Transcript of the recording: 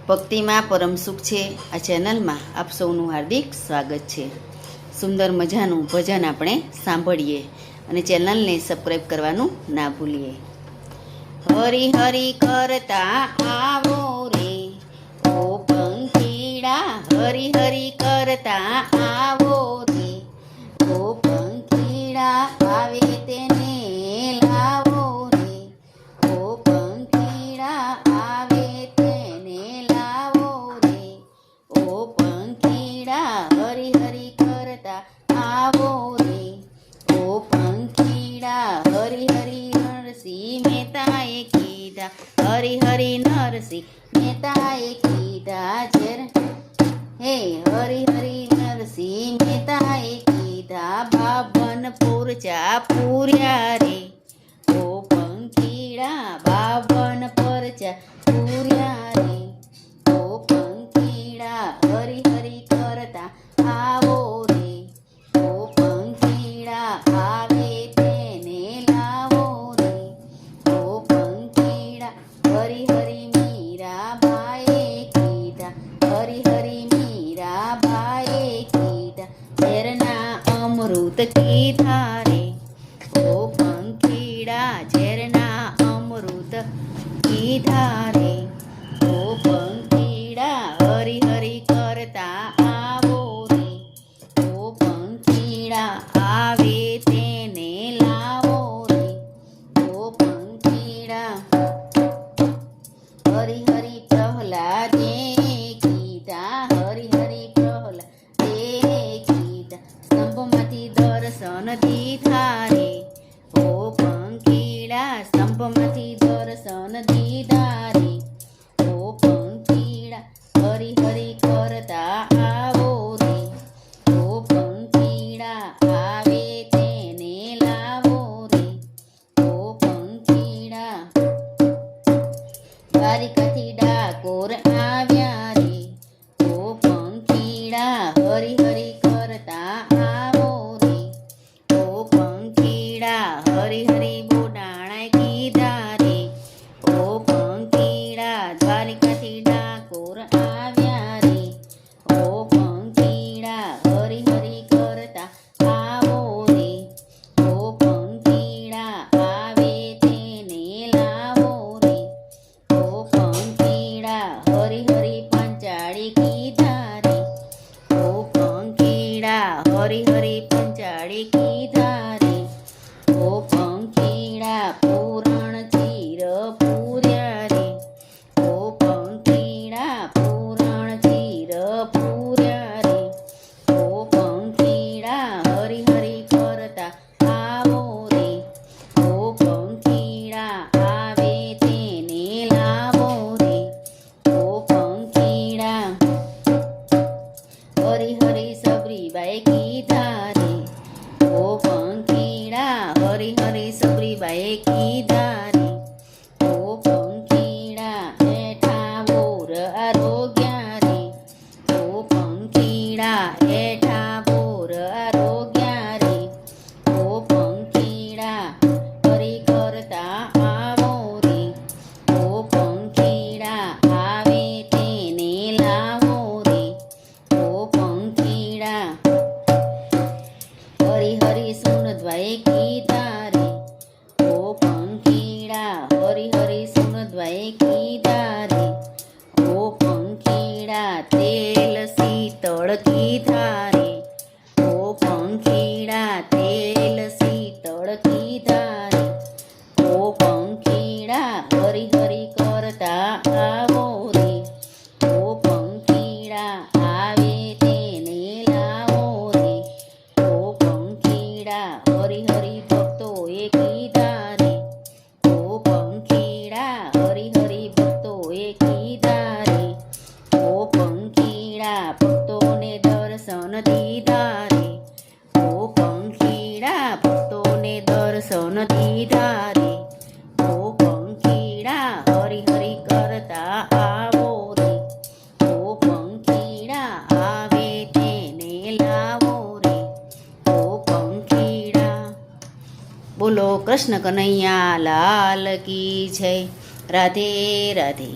ભક્તિમાં પરમ સુખ છે. આ ચેનલમાં આપ સૌનું હાર્દિક સ્વાગત છે. સુંદર મજાનું ભજન આપણે સાંભળીએ અને ચેનલને સબસ્ક્રાઈબ કરવાનું ના ભૂલીએ. હરી હરી કરતા આવો રે ઓ પંખીડા, હરી હરી કરતા આવો રે ઓ પંખીડા, આવે તેને લાવો રે ઓ પંખીડા, આવે તેને લાવો રે ઓ પંખીડા, હરી હરી કરતા આવો રે ઓ પંખીડા, હરી હરી નરસિંહ મહેતાએ કીધા, હરી હરી નરસિંહ મહેતાએ કીધા, હે હરી હરી નરસિંહ મહેતાએ કીધા, બાવન પોરચા પૂર્યા રે ઓ પંખીડા, બાવન પરચા પૂર્યા રે ઓ પંખીડા, હરી હરી કરતા આવો રે ઓ પંખીડા, આવે તેને લાવો રે ઓ પંખીડા, હરી હરી મીરાબાઈએ કીધા, હરી હરી મીરાબાઈએ કીધા, ઝેરના અમૃત કીધા રે ઓ પંખીડા, ઝેરના અમૃત કીધા રે ઓ પંખીડા, હરી હરી કરતા આવો રે ઓ પંખીડા, આવે તેને લાવો રે ઓ પંખીડા, હરી હરી પ્રહલાદે કીધા, હરી હરી પ્રહલાદે કીધા, સ્તંભમાંથી દર્શન દીધા રે ઓ પંખીડા, સ્તંભમાંથી દર્શન દીધા રે ઓ પંખીડા, હરી હરી કરતા આવો રે ઓ પંખીડા, આવે તેને લાવો રે ઓ પંખીડા, દ્વારિકાથી ડાકોર આવ્યા રે ઓ પંખીડા, હરી હરી કરતા આવો રે ઓ પંખીડા, હરી હરી બોડાણા કીધા રે ઓ પંખીડા, દ્વારિકાથી ડાકોર આવ્યા રે ઓ પંખીડા, હરી હરી કરતા આવો રે ઓ પંખીડા, આવે તેને લાવો રે ઓ પંખીડા, હરી હરી પંચાળી કીધા રે ઓ પંખીડા, હરી હરી પંચાળી કીધા રે ઓ પંખીડા, પૂરણ ચીર પૂર્યા રે ઓ પંખીડા, પૂરણ ચીર પૂર્યા રે ઓ પંખીડા, હરી હરી કરતા આવો રે ઓ પંખીડા, આવે તેને લાવો રે ઓ પંખીડા, હરી હરી સબરીબાઈ કીધા રે ઓ પંખીડા, હરી હરી સબરીબાઈ કીધા રે ઓ પંખીડા, હેઠા બોર આરોગ્યા રે ઓ પંખીડા, હેઠા બોર આરોગ્યા રે ઓ પંખીડા, હરી કરતા આવો રે ઓ પંખીડા, આવે તેને લાવો રે ઓ પંખીડા, હરી હરી સુનદ્વાએ કીધા રે ઓ પંખીડા, હરી હરી સુનદ્વાએ કીધા રે ઓ પંખીડા, તેલ શીતળ કીધા રે ઓ પંખીડા, તેલ શીતળ કીધા રે ઓ પંખીડા, હરી હરી કરતા આવો રે ઓ પંખીડા, આવે તેને લાવો રે ઓ પંખીડા, હરી હરી ભક્તોએ કીધા રે ઓ પંખીડા, હરી હરી ભક્તોએ કીધા રે ઓ પંખીડા, ભક્તોને દર્શન દીધા રે ઓ પંખીડા, ભક્તોને દર્શન દીધા રે ઓ પંખીડા, હરી હરી કરતા આવો રે ઓ પંખીડા, આવે તેને લાવો રે ઓ પંખીડા. બોલો કૃષ્ણ કનૈયા લાલ કી જય. રાધે રાધે.